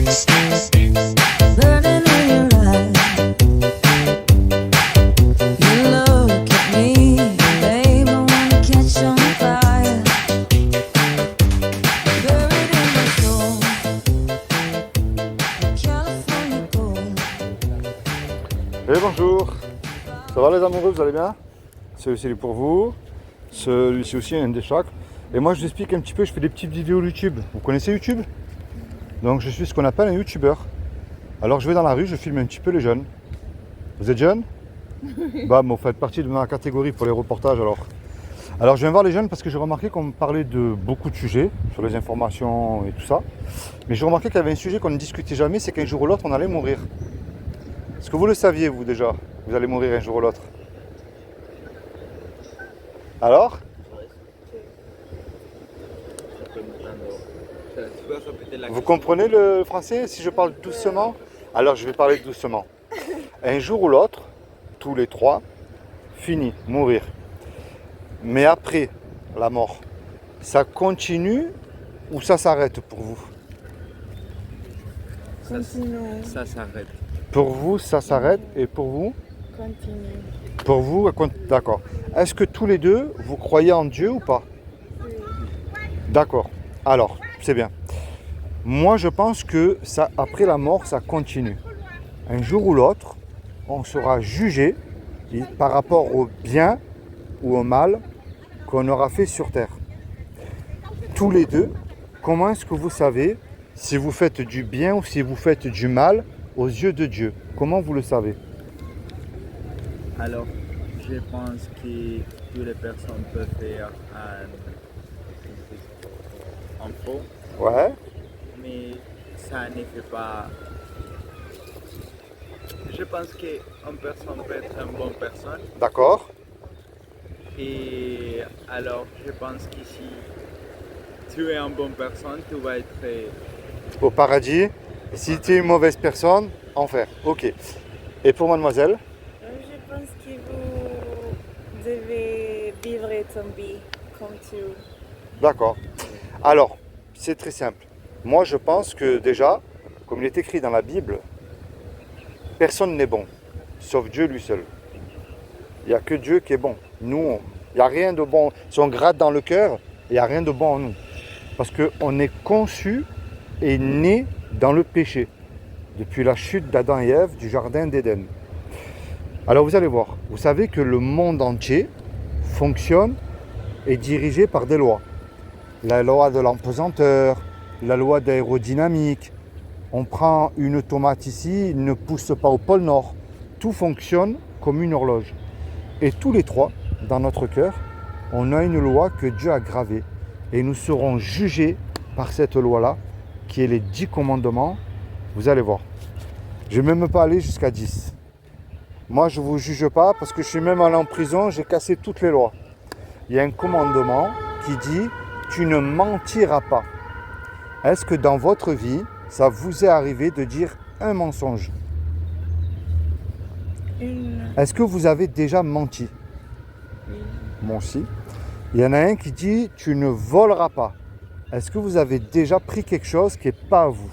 Burning in your eyes. You look at me, babe, I wanna catch on fire. Buried in my soul, California gold. Et bonjour, ça va les amoureux, vous allez bien? Celui-ci est pour vous, celui-ci aussi un des chaque. Et moi je vous explique un petit peu, je fais des petites vidéos YouTube. Vous connaissez YouTube? Donc je suis ce qu'on appelle un YouTuber. Alors je vais dans la rue, je filme un petit peu les jeunes. Vous êtes jeunes? Bah vous faites partie de ma catégorie pour les reportages alors. Alors je viens voir les jeunes parce que j'ai remarqué qu'on me parlait de beaucoup de sujets, sur les informations et tout ça. Mais j'ai remarqué qu'il y avait un sujet qu'on ne discutait jamais, c'est qu'un jour ou l'autre on allait mourir. Est-ce que vous le saviez vous déjà? Vous allez mourir un jour ou l'autre. Alors? Vous comprenez le français si je parle doucement? Alors je vais parler doucement. Un jour ou l'autre, tous les trois, fini, mourir. Mais après la mort, ça continue ou ça s'arrête pour vous? Continue. Ça s'arrête. Pour vous, ça s'arrête et pour vous? Continue. Pour vous, d'accord. Est-ce que tous les deux, vous croyez en Dieu ou pas? Oui. D'accord. Alors, c'est bien. Moi, je pense que ça, après la mort, ça continue. Un jour ou l'autre, on sera jugé par rapport au bien ou au mal qu'on aura fait sur Terre. Tous les deux, comment est-ce que vous savez si vous faites du bien ou si vous faites du mal aux yeux de Dieu? Comment vous le savez? Alors, je pense que toutes les personnes peuvent faire un faux, Ouais. mais ça ne fait pas. Je pense qu'une personne peut être une bonne personne, D'accord. et alors je pense que si tu es une bonne personne, tu vas être. Au paradis. Et si tu es une mauvaise personne, enfer. Ok. Et pour mademoiselle? Je pense que vous devez vivre ton vie comme tu. D'accord. Alors, c'est très simple. Moi, je pense que déjà, comme il est écrit dans la Bible, personne n'est bon, sauf Dieu lui seul. Il n'y a que Dieu qui est bon. Nous, il n'y a rien de bon. Si on gratte dans le cœur, il n'y a rien de bon en nous. Parce qu'on est conçu et né dans le péché, depuis la chute d'Adam et Ève du jardin d'Éden. Alors vous allez voir, vous savez que le monde entier fonctionne et est dirigé par des lois. La loi de l'empesanteur, la loi d'aérodynamique. On prend une tomate ici, il ne pousse pas au pôle Nord. Tout fonctionne comme une horloge. Et tous les trois, dans notre cœur, on a une loi que Dieu a gravée. Et nous serons jugés par cette loi-là, qui est les 10 commandements. Vous allez voir. Je ne vais même pas aller jusqu'à 10. Moi, je ne vous juge pas parce que je suis même allé en prison, j'ai cassé toutes les lois. Il y a un commandement qui dit « Tu ne mentiras pas ». Est-ce que dans votre vie, ça vous est arrivé de dire un mensonge? Est-ce que vous avez déjà menti? Oui. Moi aussi. Il y en a un qui dit « Tu ne voleras pas ». Est-ce que vous avez déjà pris quelque chose qui n'est pas à vous?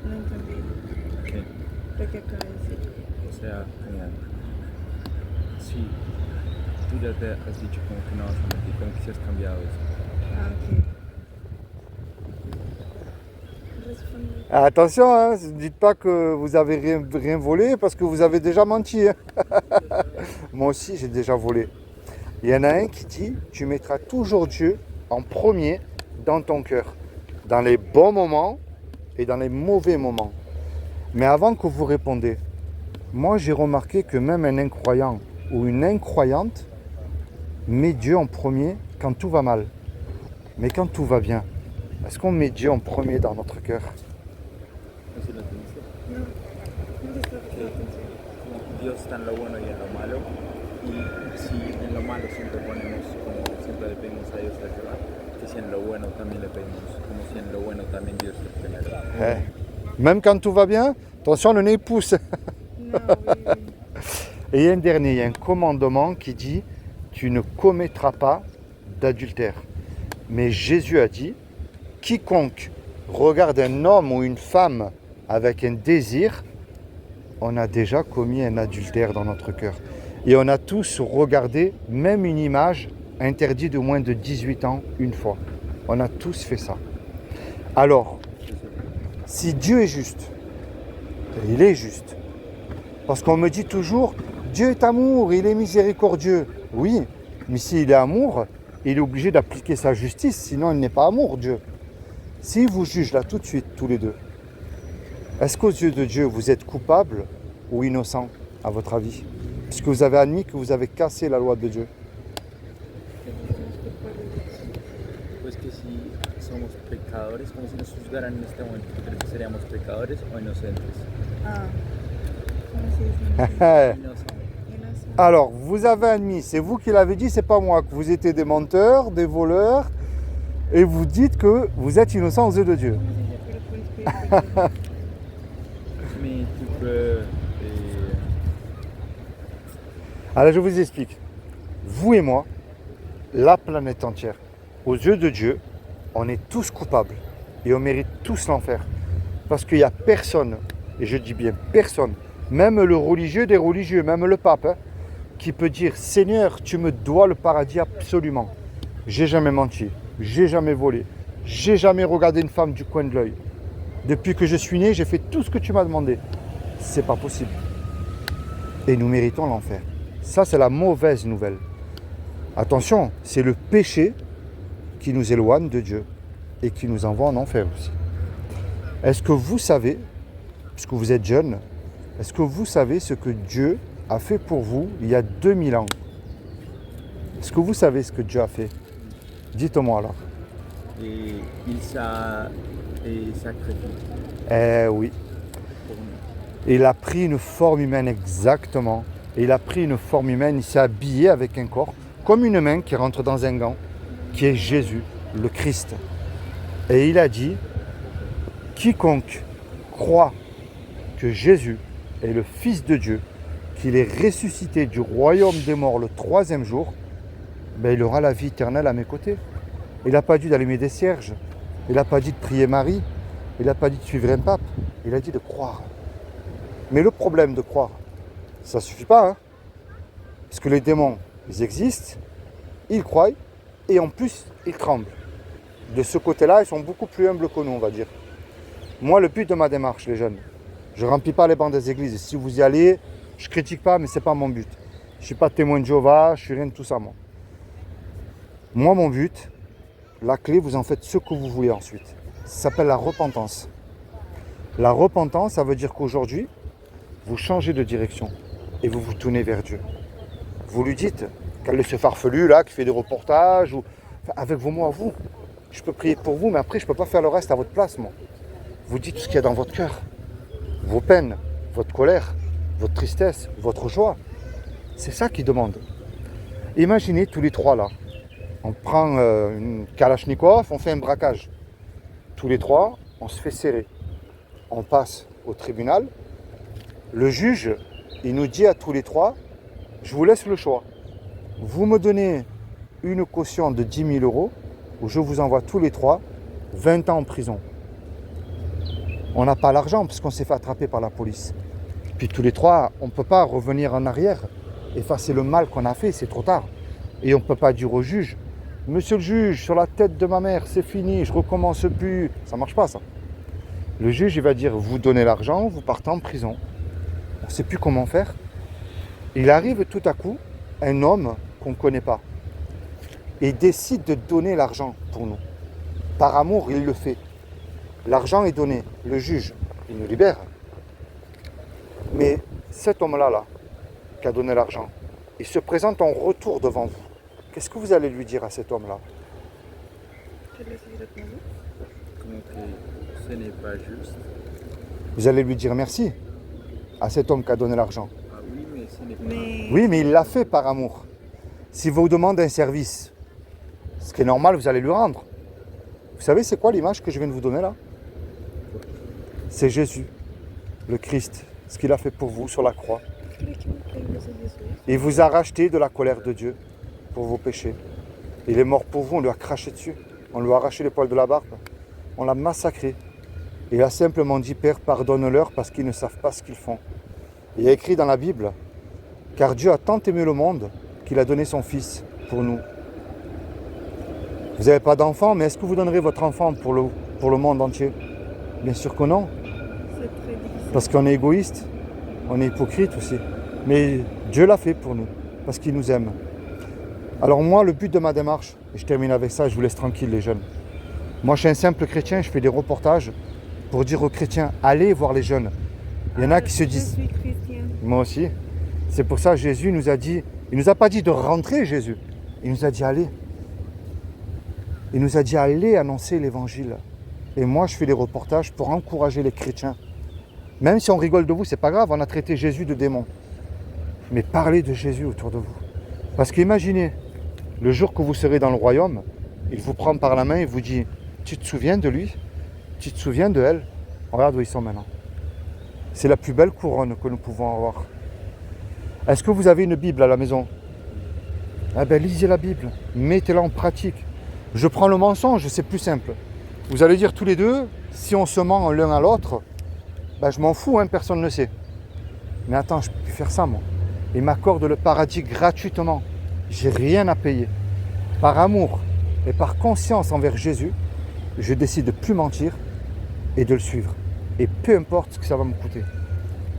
Non, também. Ok. Porque conhece. O sea, sí, tú ya te has dicho como que no vas a mentir, como que si has cambiado eso. Ah, ok. Responde. Attention, hein, ne dites pas que vous avez rien volé parce que vous avez déjà menti. Hein. Moi aussi, j'ai déjà volé. Il y en a un qui dit « Tu mettras toujours Dieu en premier dans ton cœur, dans les bons moments et dans les mauvais moments. » Mais avant que vous répondez, moi j'ai remarqué que même un incroyant ou une incroyante met Dieu en premier quand tout va mal. Mais quand tout va bien, est-ce qu'on met Dieu en premier dans notre cœur? ¿Así lo entendiste? No, no te está prestando atención. Como Dios está en lo bueno y en lo malo, y si en lo malo siempre ponemos, como siempre le pedimos a Dios la ayuda, que si en lo bueno también le pedimos, como si en lo bueno también Dios le primero. Même quand tout va bien, attention le nez pousse. No, oui. Et il y a un dernier, il y a un commandement qui dit « Tu ne commettras pas d'adultère ». Mais Jésus a dit « Quiconque regarde un homme ou une femme avec un désir, on a déjà commis un adultère dans notre cœur. Et on a tous regardé même une image interdite de moins de 18 ans une fois. On a tous fait ça. Alors, si Dieu est juste, et il est juste, parce qu'on me dit toujours, Dieu est amour, il est miséricordieux. Oui, mais s'il est amour, il est obligé d'appliquer sa justice, sinon il n'est pas amour, Dieu. S'il vous juge là tout de suite, tous les deux, est-ce qu'aux yeux de Dieu, vous êtes coupable ou innocent, à votre avis? Puisque vous avez admis que vous avez cassé la loi de Dieu. Pues que si somos pecadores, como si nos juzgaran en este momento, ¿crees que seríamos pecadores o inocentes? Ah. ¿Cómo se dice? Inocentes. Innocent. Alors, vous avez admis, c'est vous qui l'avez dit, c'est pas moi, que vous étiez des menteurs, des voleurs, et vous dites que vous êtes innocent aux yeux de Dieu. ¿Cómo se dice? Pero por espíritu. Mais tu peux... Alors, je vous explique. Vous et moi, la planète entière, aux yeux de Dieu, on est tous coupables et on mérite tous l'enfer. Parce qu'il n'y a personne, et je dis bien personne, même le religieux des religieux, même le pape, hein, qui peut dire « Seigneur, tu me dois le paradis absolument. J'ai jamais menti, j'ai jamais volé, j'ai jamais regardé une femme du coin de l'œil. Depuis que je suis né, j'ai fait tout ce que tu m'as demandé. » C'est pas possible. Et nous méritons l'enfer. Ça, c'est la mauvaise nouvelle. Attention, c'est le péché qui nous éloigne de Dieu et qui nous envoie en enfer aussi. Est-ce que vous savez, puisque vous êtes jeune, est-ce que vous savez ce que Dieu a fait pour vous il y a 2000 ans? Est-ce que vous savez ce que Dieu a fait? Dites-moi alors. Et il s'est sacrifié Eh oui, pour nous. il a pris une forme humaine exactement. Et il a pris une forme humaine, il s'est habillé avec un corps, comme une main qui rentre dans un gant, qui est Jésus, le Christ. Et il a dit, quiconque croit que Jésus est le Fils de Dieu, qu'il est ressuscité du royaume des morts le 3e jour, ben il aura la vie éternelle à mes côtés. Il n'a pas dit d'allumer des cierges, il n'a pas dit de prier Marie, il n'a pas dit de suivre un pape, il a dit de croire. Mais le problème de croire, ça ne suffit pas, hein. Parce que les démons, ils existent, ils croient, et en plus, ils tremblent. De ce côté-là, ils sont beaucoup plus humbles que nous, on va dire. Moi, le but de ma démarche, les jeunes, je ne remplis pas les bancs des églises. Si vous y allez, je ne critique pas, mais ce n'est pas mon but. Je ne suis pas témoin de Jéhovah, je ne suis rien de tout ça, moi. Moi, mon but, la clé, vous en faites ce que vous voulez ensuite. Ça s'appelle la repentance. La repentance, ça veut dire qu'aujourd'hui, vous changez de direction et vous vous tournez vers Dieu. Vous lui dites, quel est ce farfelu là qui fait des reportages, ou enfin, avec vos mots à vous. Je peux prier pour vous, mais après je ne peux pas faire le reste à votre place, moi. Vous dites tout ce qu'il y a dans votre cœur, vos peines, votre colère, votre tristesse, votre joie. C'est ça qu'il demande. Imaginez tous les trois là. On prend une Kalachnikov, on fait un braquage. Tous les trois, on se fait serrer. On passe au tribunal. Le juge, il nous dit à tous les trois, je vous laisse le choix. Vous me donnez une caution de 10 000 € ou je vous envoie tous les trois 20 ans en prison. On n'a pas l'argent parce qu'on s'est fait attraper par la police. Puis tous les trois, on ne peut pas revenir en arrière, effacer le mal qu'on a fait, c'est trop tard. Et on ne peut pas dire au juge, monsieur le juge, sur la tête de ma mère, c'est fini, je recommence plus. Ça ne marche pas ça. Le juge, il va dire, vous donnez l'argent, vous partez en prison. On ne sait plus comment faire. Il arrive tout à coup un homme qu'on ne connaît pas et décide de donner l'argent pour nous. Par amour, il le fait. L'argent est donné. Le juge, il nous libère. Mais cet homme-là, qui a donné l'argent, il se présente en retour devant vous. Qu'est-ce que vous allez lui dire à cet homme-là? Je le sais répondre. Como que ce n'est pas juste. Vous allez lui dire merci à cet homme qui a donné l'argent. Ah oui, mais ce n'est pas... Mais Oui, mais il l'a fait par amour. S'il vous demande un service, ce qui est normal, vous allez lui rendre. Vous savez, c'est quoi l'image que je viens de vous donner là? C'est Jésus, le Christ, ce qu'il a fait pour vous sur la croix. Il vous a racheté de la colère de Dieu pour vos péchés. Il est mort pour vous, on lui a craché dessus. On lui a arraché les poils de la barbe. on l'a massacré. Il a simplement dit, Père, pardonne-leur parce qu'ils ne savent pas ce qu'ils font. Il y a écrit dans la Bible, car Dieu a tant aimé le monde qu'il a donné son Fils pour nous. Vous n'avez pas d'enfant, mais est-ce que vous donnerez votre enfant pour le monde entier? Bien sûr que non, C'est très difficile. parce qu'on est égoïste, on est hypocrite aussi. Mais Dieu l'a fait pour nous, parce qu'il nous aime. Alors moi, le but de ma démarche, et je termine avec ça, je vous laisse tranquille les jeunes. Moi, je suis un simple chrétien, je fais des reportages pour dire aux chrétiens, allez voir les jeunes. Il y en a qui se disent, Je suis chrétien. moi aussi. C'est pour ça que Jésus nous a dit, il nous a pas dit de rentrer Jésus, il nous a dit allez. Il nous a dit allez annoncer l'évangile. Et moi, je fais des reportages pour encourager les chrétiens. Même si on rigole de vous, c'est pas grave, on a traité Jésus de démon. Mais parlez de Jésus autour de vous. Parce qu'imaginez, le jour que vous serez dans le royaume, il vous prend par la main et vous dit, tu te souviens de lui? Tu te souviens de elle? Regarde où ils sont maintenant. C'est la plus belle couronne que nous pouvons avoir. Est-ce que vous avez une Bible à la maison? Eh bien, lisez la Bible, mettez-la en pratique. Je prends le mensonge, c'est plus simple. Vous allez dire tous les deux, si on se ment l'un à l'autre, ben, je m'en fous, hein, personne ne le sait. Mais attends, je peux plus faire ça, moi. Il m'accorde le paradis gratuitement. J'ai rien à payer. Par amour et par conscience envers Jésus, je décide de plus mentir et de le suivre. Et peu importe ce que ça va me coûter.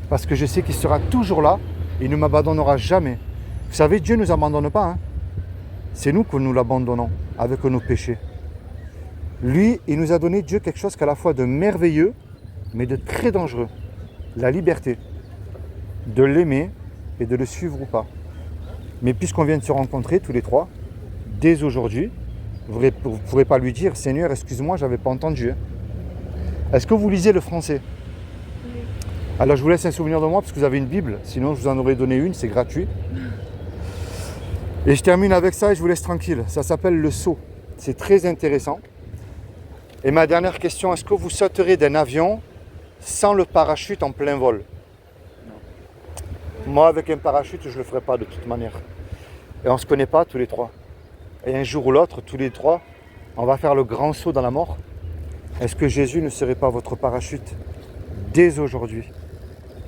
Parce que je sais qu'il sera toujours là, il ne m'abandonnera jamais. Vous savez, Dieu ne nous abandonne pas. Hein. C'est nous que nous l'abandonnons avec nos péchés. Lui, il nous a donné, Dieu, quelque chose qu'à la fois de merveilleux, mais de très dangereux. La liberté. De l'aimer et de le suivre ou pas. Mais puisqu'on vient de se rencontrer tous les trois, dès aujourd'hui, vous ne pourrez pas lui dire, Seigneur, excuse-moi, je n'avais pas entendu. Hein. Est-ce que vous lisez le français? Oui. Alors je vous laisse un souvenir de moi parce que vous avez une Bible, sinon je vous en aurais donné une, c'est gratuit. Et je termine avec ça et je vous laisse tranquille. Ça s'appelle le saut. C'est très intéressant. Et ma dernière question, est-ce que vous sauterez d'un avion sans le parachute en plein vol? Moi, avec un parachute, je ne le ferai pas de toute manière. Et on ne se connaît pas tous les trois. Et un jour ou l'autre, tous les trois, on va faire le grand saut dans la mort. Est-ce que Jésus ne serait pas votre parachute dès aujourd'hui,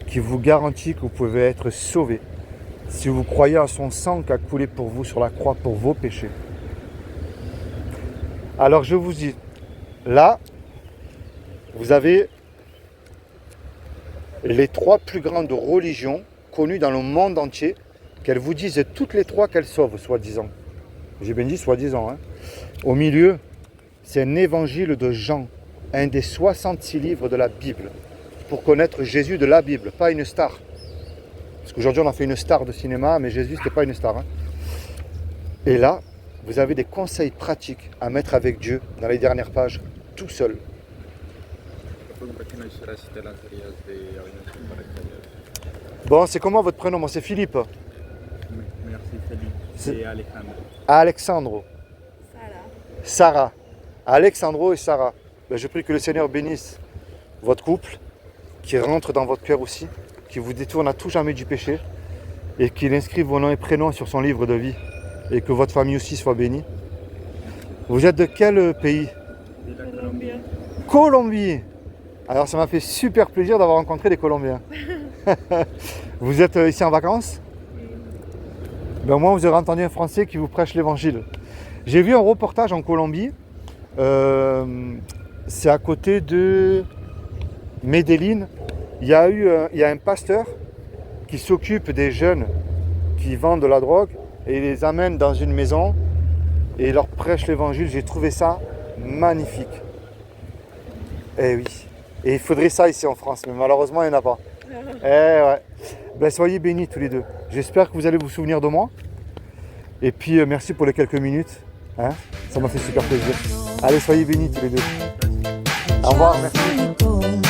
qui vous garantit que vous pouvez être sauvés si vous croyez à son sang qui a coulé pour vous sur la croix pour vos péchés? Alors je vous dis, là, vous avez les trois plus grandes religions connues dans le monde entier, qu'elles vous disent toutes les trois qu'elles sauvent, soi-disant. J'ai bien dit soi-disant. Hein. Au milieu, c'est un évangile de Jean, un des 66 livres de la Bible, pour connaître Jésus de la Bible, pas une star. Parce qu'aujourd'hui, on a fait une star de cinéma, mais Jésus, c'était pas une star. Hein. Et là, vous avez des conseils pratiques à mettre avec Dieu dans les dernières pages, tout seul. Bon, c'est comment votre prénom? Moi, c'est Philippe. Merci Felipe. C'est Alejandro. Alexandro. Sarah. Sarah. Alexandro et Sarah. Ben, je prie que le Seigneur bénisse votre couple, qui rentre dans votre cœur aussi, qui vous détourne à tout jamais du péché, et qu'il inscrive vos noms et prénoms sur son livre de vie, et que votre famille aussi soit bénie. Vous êtes de quel pays? De la Colombie. Colombie. Alors ça m'a fait super plaisir d'avoir rencontré des Colombiens. Vous êtes ici en vacances? Ben, moi, vous aurez entendu un Français qui vous prêche l'évangile. J'ai vu un reportage en Colombie. C'est à côté de Medellín. Il y a un pasteur qui s'occupe des jeunes qui vendent de la drogue et il les amène dans une maison et il leur prêche l'évangile. J'ai trouvé ça magnifique. Eh oui. Et il faudrait ça ici en France, mais malheureusement, il n'y en a pas. Eh ouais. Ben, soyez bénis tous les deux. J'espère que vous allez vous souvenir de moi. Et puis, merci pour les quelques minutes. Hein, ça m'a fait super plaisir. Allez, soyez bénis tous les deux. Au revoir, merci. Funny,